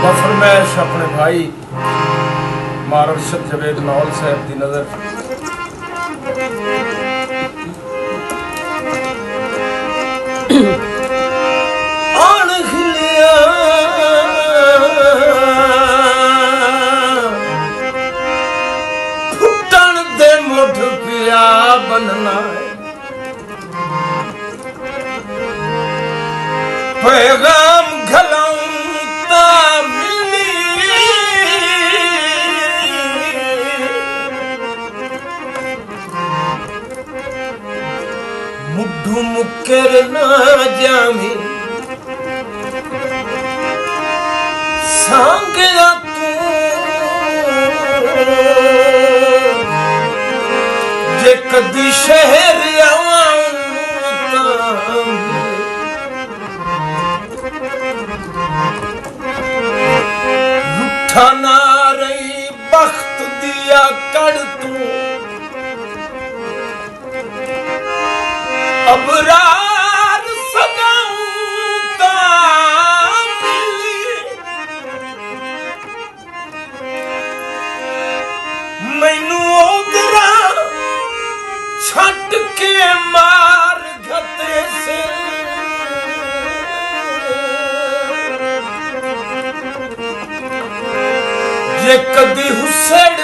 फरमाइश अपने भाई मारशद जवेद नौल साहब की नज़र फुटन दे मुठ पिया बनना पैगाम घलाऊं मुड्ढू मुकर ना जामी सांगया तू जे कदी शहर आवां रुठा ना रही बख्त दिया कर तू अबरार सदाऊं मैनू ओदरा छट के मार घते से जे कदी हुसैन